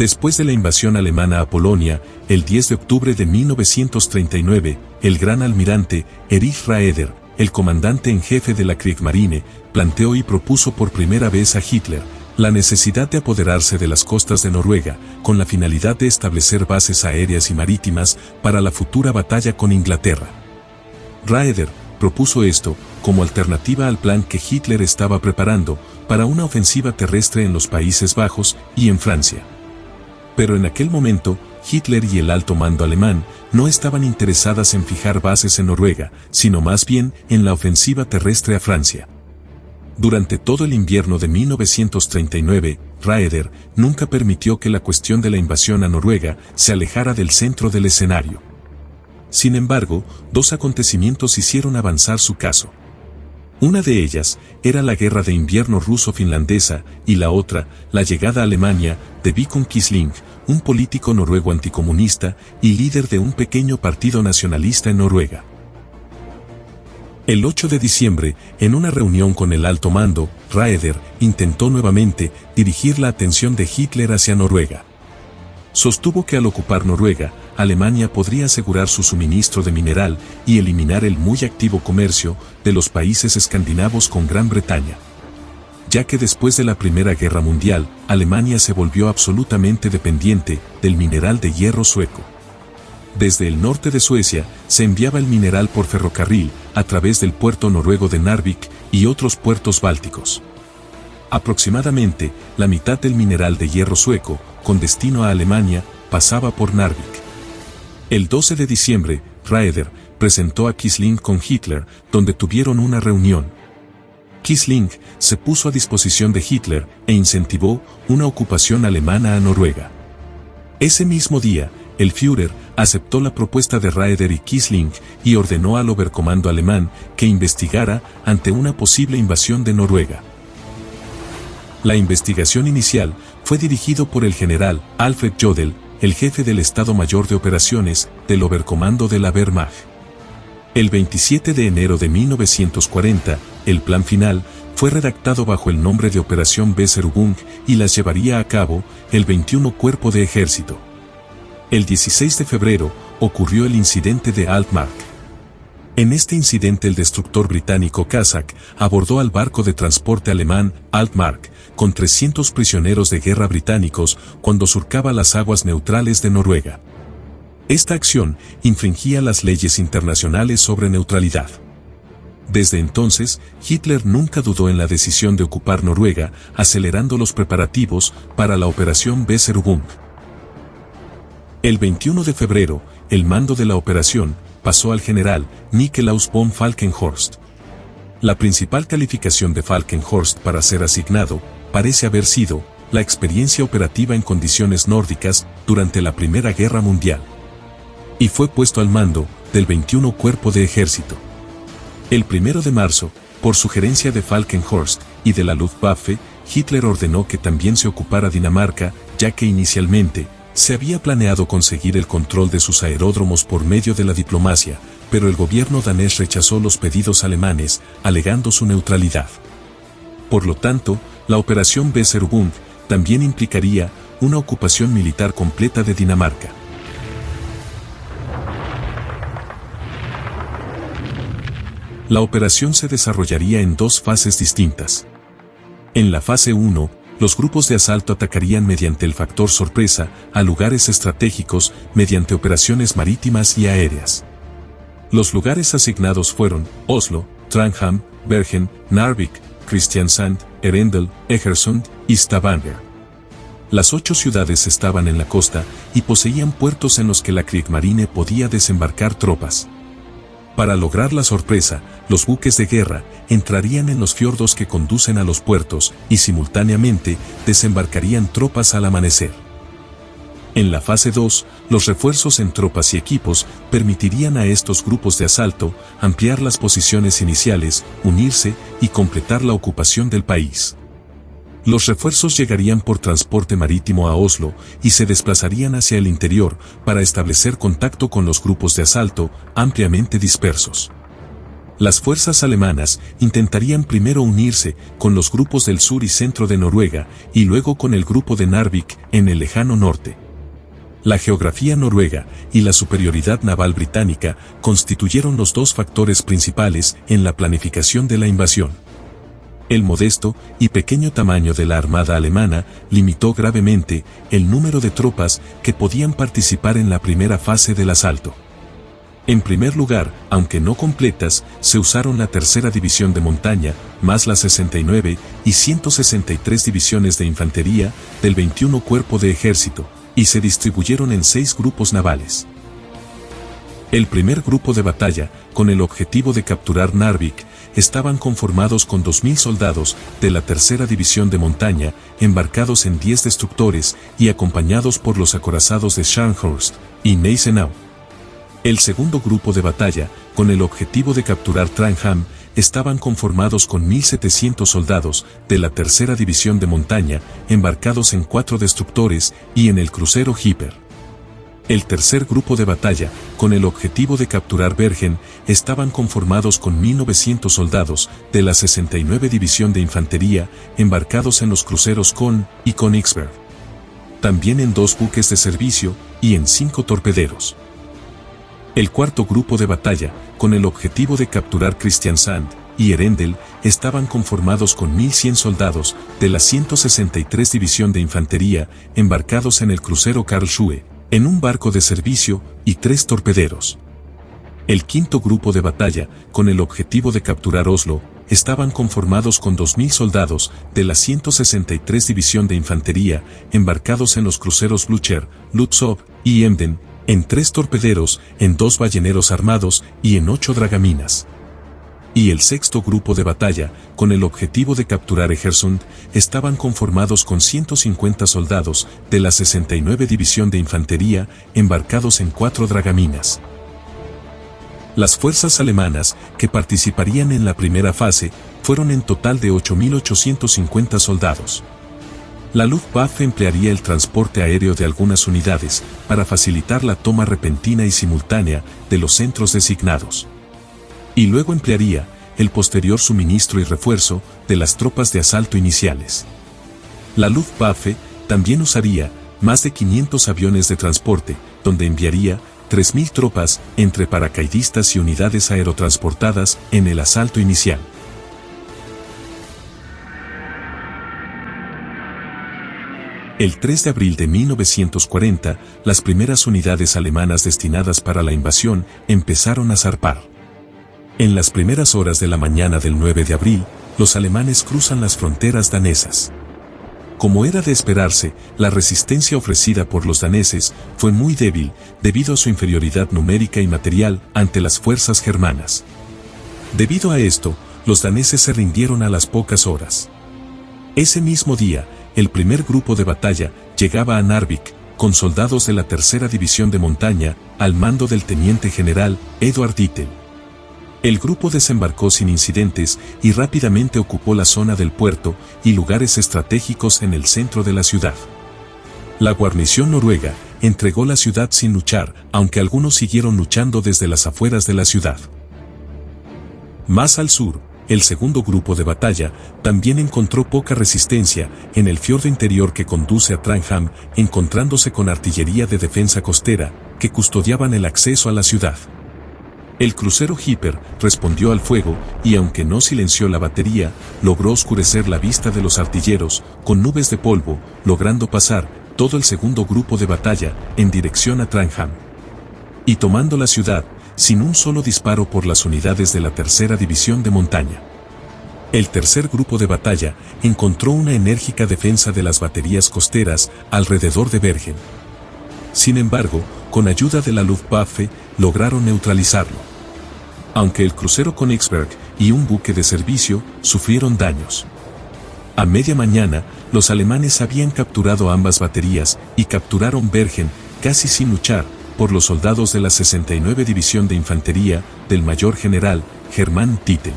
Después de la invasión alemana a Polonia, el 10 de octubre de 1939, el gran almirante Erich Raeder, el comandante en jefe de la Kriegsmarine, planteó y propuso por primera vez a Hitler la necesidad de apoderarse de las costas de Noruega, con la finalidad de establecer bases aéreas y marítimas para la futura batalla con Inglaterra. Raeder propuso esto como alternativa al plan que Hitler estaba preparando para una ofensiva terrestre en los Países Bajos y en Francia. Pero en aquel momento, Hitler y el alto mando alemán no estaban interesadas en fijar bases en Noruega, sino más bien en la ofensiva terrestre a Francia. Durante todo el invierno de 1939, Raeder nunca permitió que la cuestión de la invasión a Noruega se alejara del centro del escenario. Sin embargo, dos acontecimientos hicieron avanzar su caso. Una de ellas era la guerra de invierno ruso-finlandesa y la otra, la llegada a Alemania de Vidkun Quisling, un político noruego anticomunista y líder de un pequeño partido nacionalista en Noruega. El 8 de diciembre, en una reunión con el alto mando, Raeder intentó nuevamente dirigir la atención de Hitler hacia Noruega. Sostuvo que al ocupar Noruega, Alemania podría asegurar su suministro de mineral y eliminar el muy activo comercio de los países escandinavos con Gran Bretaña. Ya que después de la Primera Guerra Mundial, Alemania se volvió absolutamente dependiente del mineral de hierro sueco. Desde el norte de Suecia se enviaba el mineral por ferrocarril a través del puerto noruego de Narvik y otros puertos bálticos. Aproximadamente la mitad del mineral de hierro sueco, con destino a Alemania, pasaba por Narvik. El 12 de diciembre, Raeder presentó a Quisling con Hitler, donde tuvieron una reunión. Quisling se puso a disposición de Hitler e incentivó una ocupación alemana a Noruega. Ese mismo día, el Führer aceptó la propuesta de Raeder y Quisling y ordenó al Oberkommando alemán que investigara ante una posible invasión de Noruega. La investigación inicial fue dirigido por el general Alfred Jodl, el jefe del Estado Mayor de Operaciones del Oberkommando de la Wehrmacht. El 27 de enero de 1940, el plan final fue redactado bajo el nombre de Operación Weserübung y las llevaría a cabo el 21 Cuerpo de Ejército. El 16 de febrero ocurrió el incidente de Altmark. En este incidente el destructor británico Kazakh abordó al barco de transporte alemán Altmark con 300 prisioneros de guerra británicos cuando surcaba las aguas neutrales de Noruega. Esta acción infringía las leyes internacionales sobre neutralidad. Desde entonces, Hitler nunca dudó en la decisión de ocupar Noruega, acelerando los preparativos para la Operación Weserübung. El 21 de febrero, el mando de la operación pasó al general Nikolaus von Falkenhorst. La principal calificación de Falkenhorst para ser asignado parece haber sido la experiencia operativa en condiciones nórdicas durante la Primera Guerra Mundial. Y fue puesto al mando del 21 Cuerpo de Ejército. El 1 de marzo, por sugerencia de Falkenhorst y de la Luftwaffe, Hitler ordenó que también se ocupara Dinamarca, ya que inicialmente se había planeado conseguir el control de sus aeródromos por medio de la diplomacia, pero el gobierno danés rechazó los pedidos alemanes, alegando su neutralidad. Por lo tanto, la operación Weserübung también implicaría una ocupación militar completa de Dinamarca. La operación se desarrollaría en dos fases distintas. En la fase 1, los grupos de asalto atacarían mediante el factor sorpresa a lugares estratégicos mediante operaciones marítimas y aéreas. Los lugares asignados fueron Oslo, Trondheim, Bergen, Narvik, Kristiansand, Arendal, Egersund y Stavanger. Las 8 ciudades estaban en la costa y poseían puertos en los que la Kriegsmarine podía desembarcar tropas. Para lograr la sorpresa, los buques de guerra entrarían en los fiordos que conducen a los puertos y simultáneamente desembarcarían tropas al amanecer. En la fase 2, los refuerzos en tropas y equipos permitirían a estos grupos de asalto ampliar las posiciones iniciales, unirse y completar la ocupación del país. Los refuerzos llegarían por transporte marítimo a Oslo y se desplazarían hacia el interior para establecer contacto con los grupos de asalto ampliamente dispersos. Las fuerzas alemanas intentarían primero unirse con los grupos del sur y centro de Noruega y luego con el grupo de Narvik en el lejano norte. La geografía noruega y la superioridad naval británica constituyeron los dos factores principales en la planificación de la invasión. El modesto y pequeño tamaño de la armada alemana limitó gravemente el número de tropas que podían participar en la primera fase del asalto. En primer lugar, aunque no completas, se usaron la tercera división de montaña, más las 69 y 163 divisiones de infantería del 21 Cuerpo de Ejército, y se distribuyeron en 6 grupos navales. El primer grupo de batalla, con el objetivo de capturar Narvik, estaban conformados con 2.000 soldados de la tercera división de montaña, embarcados en 10 destructores y acompañados por los acorazados de Scharnhorst y Gneisenau. El segundo grupo de batalla, con el objetivo de capturar Tranham, estaban conformados con 1.700 soldados de la tercera división de montaña, embarcados en 4 destructores y en el crucero Hyper. El tercer grupo de batalla, con el objetivo de capturar Bergen, estaban conformados con 1.900 soldados de la 69 división de infantería, embarcados en los cruceros Kohn y Königsberg. También en 2 buques de servicio y en 5 torpederos. El cuarto grupo de batalla, con el objetivo de capturar Kristiansand y Erendel, estaban conformados con 1.100 soldados de la 163 división de infantería, embarcados en el crucero Karlsruhe, en un barco de servicio y 3 torpederos. El quinto grupo de batalla, con el objetivo de capturar Oslo, estaban conformados con 2.000 soldados de la 163 división de infantería, embarcados en los cruceros Blücher, Lützow y Emden, en 3 torpederos, en 2 balleneros armados y en 8 dragaminas. Y el sexto grupo de batalla, con el objetivo de capturar Egersund, estaban conformados con 150 soldados de la 69 división de infantería, embarcados en 4 dragaminas. Las fuerzas alemanas que participarían en la primera fase fueron en total de 8.850 soldados. La Luftwaffe emplearía el transporte aéreo de algunas unidades para facilitar la toma repentina y simultánea de los centros designados. Y luego emplearía el posterior suministro y refuerzo de las tropas de asalto iniciales. La Luftwaffe también usaría más de 500 aviones de transporte, donde enviaría 3.000 tropas entre paracaidistas y unidades aerotransportadas en el asalto inicial. El 3 de abril de 1940, las primeras unidades alemanas destinadas para la invasión empezaron a zarpar. En las primeras horas de la mañana del 9 de abril, los alemanes cruzan las fronteras danesas. Como era de esperarse, la resistencia ofrecida por los daneses fue muy débil debido a su inferioridad numérica y material ante las fuerzas germanas. Debido a esto, los daneses se rindieron a las pocas horas. Ese mismo día, el primer grupo de batalla llegaba a Narvik, con soldados de la tercera división de montaña, al mando del teniente general Eduard Dietl. El grupo desembarcó sin incidentes y rápidamente ocupó la zona del puerto y lugares estratégicos en el centro de la ciudad. La guarnición noruega entregó la ciudad sin luchar, aunque algunos siguieron luchando desde las afueras de la ciudad. Más al sur, el segundo grupo de batalla también encontró poca resistencia en el fiordo interior que conduce a Tranham, encontrándose con artillería de defensa costera que custodiaban el acceso a la ciudad. El crucero Hyper respondió al fuego y, aunque no silenció la batería, logró oscurecer la vista de los artilleros con nubes de polvo, logrando pasar todo el segundo grupo de batalla en dirección a Tranham. Y tomando la ciudad, sin un solo disparo por las unidades de la tercera división de montaña. El tercer grupo de batalla encontró una enérgica defensa de las baterías costeras alrededor de Bergen. Sin embargo, con ayuda de la Luftwaffe, lograron neutralizarlo. Aunque el crucero Königsberg y un buque de servicio sufrieron daños. A media mañana, los alemanes habían capturado ambas baterías y capturaron Bergen casi sin luchar, por los soldados de la 69 División de Infantería del mayor general Hermann Dietl.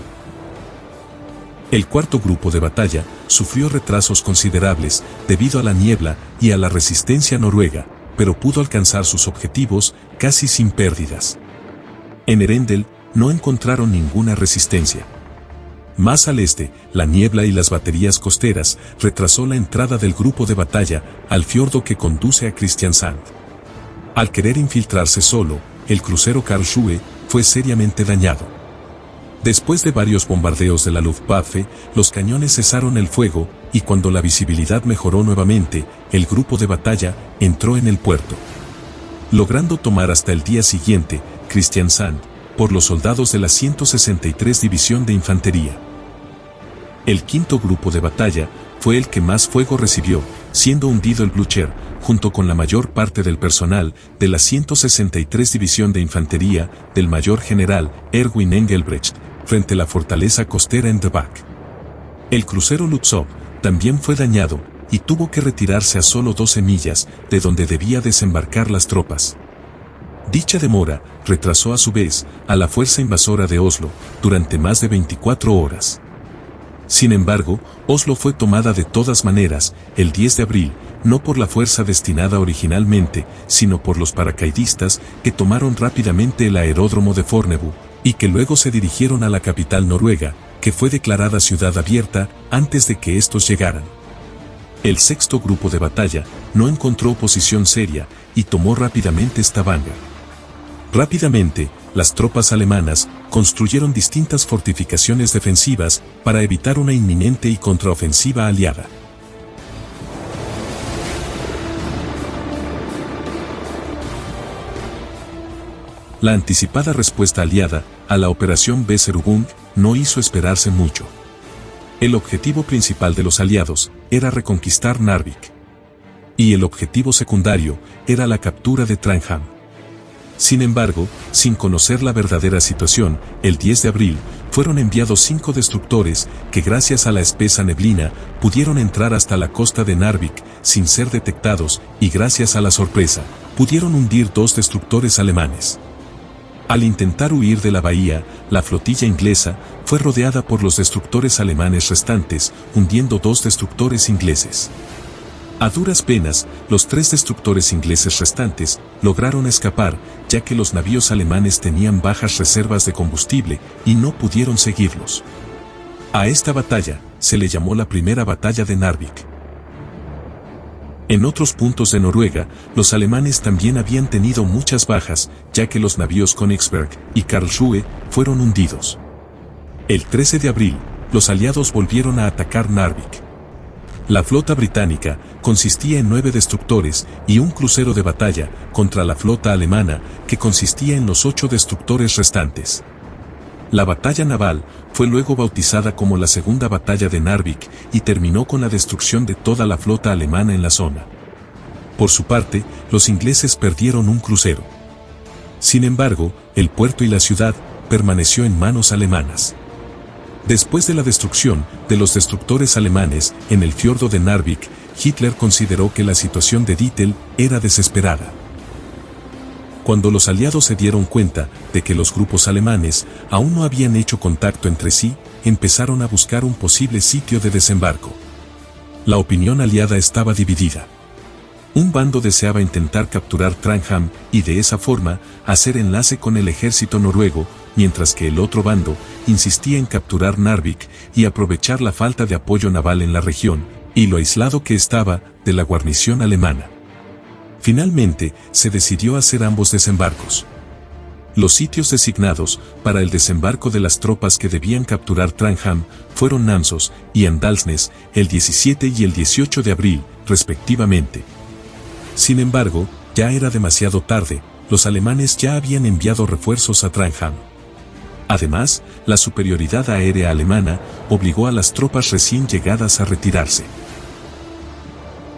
El cuarto grupo de batalla sufrió retrasos considerables debido a la niebla y a la resistencia noruega, pero pudo alcanzar sus objetivos casi sin pérdidas. En Erendel, no encontraron ninguna resistencia. Más al este, la niebla y las baterías costeras retrasó la entrada del grupo de batalla al fiordo que conduce a Kristiansand. Al querer infiltrarse solo, el crucero Karlsruhe fue seriamente dañado. Después de varios bombardeos de la Luftwaffe, los cañones cesaron el fuego, y cuando la visibilidad mejoró nuevamente, el grupo de batalla entró en el puerto, logrando tomar hasta el día siguiente Kristiansand por los soldados de la 163 División de Infantería. El quinto grupo de batalla fue el que más fuego recibió, siendo hundido el Blücher, junto con la mayor parte del personal de la 163 División de Infantería del mayor general Erwin Engelbrecht, frente a la fortaleza costera en Debach. El crucero Lützow también fue dañado y tuvo que retirarse a solo 12 millas de donde debía desembarcar las tropas. Dicha demora retrasó a su vez a la fuerza invasora de Oslo durante más de 24 horas. Sin embargo, Oslo fue tomada de todas maneras el 10 de abril, no por la fuerza destinada originalmente, sino por los paracaidistas que tomaron rápidamente el aeródromo de Fornebu, y que luego se dirigieron a la capital noruega, que fue declarada ciudad abierta antes de que estos llegaran. El sexto grupo de batalla no encontró oposición seria y tomó rápidamente Stavanger. Rápidamente, las tropas alemanas construyeron distintas fortificaciones defensivas para evitar una inminente y contraofensiva aliada. La anticipada respuesta aliada a la operación Weserübung no hizo esperarse mucho. El objetivo principal de los aliados era reconquistar Narvik. Y el objetivo secundario era la captura de Tranham. Sin embargo, sin conocer la verdadera situación, el 10 de abril, fueron enviados 5 destructores que gracias a la espesa neblina pudieron entrar hasta la costa de Narvik sin ser detectados y gracias a la sorpresa, pudieron hundir 2 destructores alemanes. Al intentar huir de la bahía, la flotilla inglesa fue rodeada por los destructores alemanes restantes, hundiendo 2 destructores ingleses. A duras penas, los 3 destructores ingleses restantes lograron escapar, ya que los navíos alemanes tenían bajas reservas de combustible y no pudieron seguirlos. A esta batalla se le llamó la primera batalla de Narvik. En otros puntos de Noruega, los alemanes también habían tenido muchas bajas, ya que los navíos Königsberg y Karlsruhe fueron hundidos. El 13 de abril, los aliados volvieron a atacar Narvik. La flota británica consistía en 9 destructores y un crucero de batalla contra la flota alemana que consistía en los 8 destructores restantes. La batalla naval fue luego bautizada como la Segunda Batalla de Narvik y terminó con la destrucción de toda la flota alemana en la zona. Por su parte, los ingleses perdieron un crucero. Sin embargo, el puerto y la ciudad permaneció en manos alemanas. Después de la destrucción de los destructores alemanes en el fiordo de Narvik, Hitler consideró que la situación de Dittel era desesperada. Cuando los aliados se dieron cuenta de que los grupos alemanes aún no habían hecho contacto entre sí, empezaron a buscar un posible sitio de desembarco. La opinión aliada estaba dividida. Un bando deseaba intentar capturar Tranham y de esa forma hacer enlace con el ejército noruego, mientras que el otro bando insistía en capturar Narvik y aprovechar la falta de apoyo naval en la región y lo aislado que estaba de la guarnición alemana. Finalmente, se decidió hacer ambos desembarcos. Los sitios designados para el desembarco de las tropas que debían capturar Tranham fueron Namsos y Andalsnes el 17 y el 18 de abril, respectivamente. Sin embargo, ya era demasiado tarde, los alemanes ya habían enviado refuerzos a Tranham. Además, la superioridad aérea alemana obligó a las tropas recién llegadas a retirarse.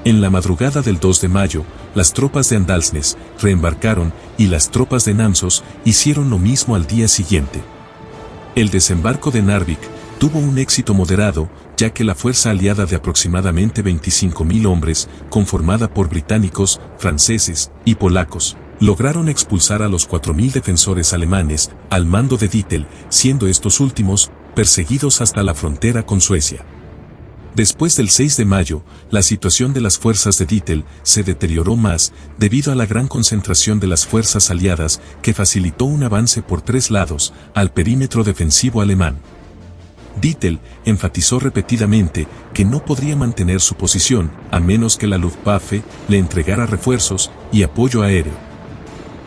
En la madrugada del 2 de mayo, las tropas de Andalsnes reembarcaron y las tropas de Namsos hicieron lo mismo al día siguiente. El desembarco de Narvik tuvo un éxito moderado, ya que la fuerza aliada de aproximadamente 25.000 hombres, conformada por británicos, franceses y polacos, lograron expulsar a los 4.000 defensores alemanes al mando de Dittel, siendo estos últimos perseguidos hasta la frontera con Suecia. Después del 6 de mayo, la situación de las fuerzas de Dietl se deterioró más debido a la gran concentración de las fuerzas aliadas que facilitó un avance por 3 lados al perímetro defensivo alemán. Dietl enfatizó repetidamente que no podría mantener su posición a menos que la Luftwaffe le entregara refuerzos y apoyo aéreo.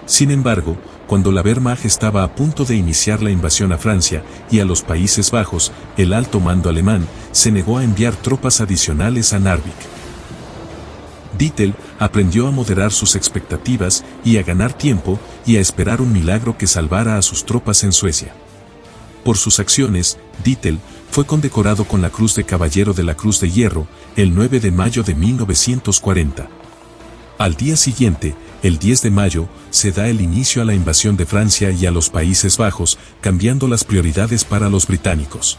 Sin embargo, cuando la Wehrmacht estaba a punto de iniciar la invasión a Francia y a los Países Bajos, el alto mando alemán se negó a enviar tropas adicionales a Narvik. Dietl aprendió a moderar sus expectativas y a ganar tiempo y a esperar un milagro que salvara a sus tropas en Suecia. Por sus acciones, Dietl fue condecorado con la Cruz de Caballero de la Cruz de Hierro el 9 de mayo de 1940. Al día siguiente, el 10 de mayo, se da el inicio a la invasión de Francia y a los Países Bajos, cambiando las prioridades para los británicos.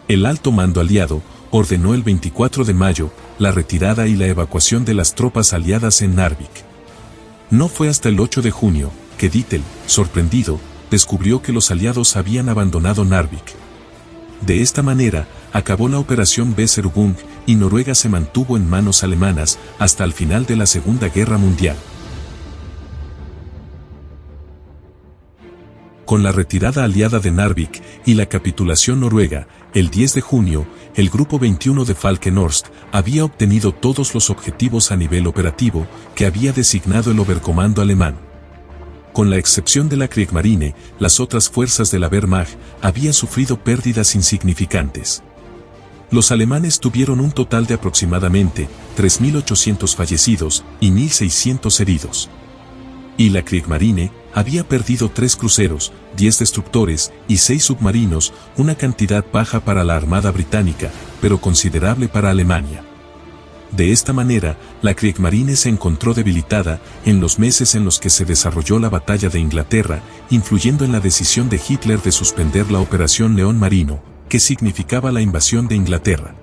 El alto mando aliado ordenó el 24 de mayo la retirada y la evacuación de las tropas aliadas en Narvik. No fue hasta el 8 de junio que Dietl, sorprendido, descubrió que los aliados habían abandonado Narvik. De esta manera, acabó la operación Weserübung y Noruega se mantuvo en manos alemanas hasta el final de la Segunda Guerra Mundial. Con la retirada aliada de Narvik y la capitulación noruega, el 10 de junio, el Grupo 21 de Falkenhorst había obtenido todos los objetivos a nivel operativo que había designado el Oberkommando alemán. Con la excepción de la Kriegsmarine, las otras fuerzas de la Wehrmacht habían sufrido pérdidas insignificantes. Los alemanes tuvieron un total de aproximadamente 3.800 fallecidos y 1.600 heridos. Y la Kriegsmarine había perdido 3 cruceros, 10 destructores y 6 submarinos, una cantidad baja para la Armada británica, pero considerable para Alemania. De esta manera, la Kriegsmarine se encontró debilitada en los meses en los que se desarrolló la Batalla de Inglaterra, influyendo en la decisión de Hitler de suspender la Operación León Marino, que significaba la invasión de Inglaterra.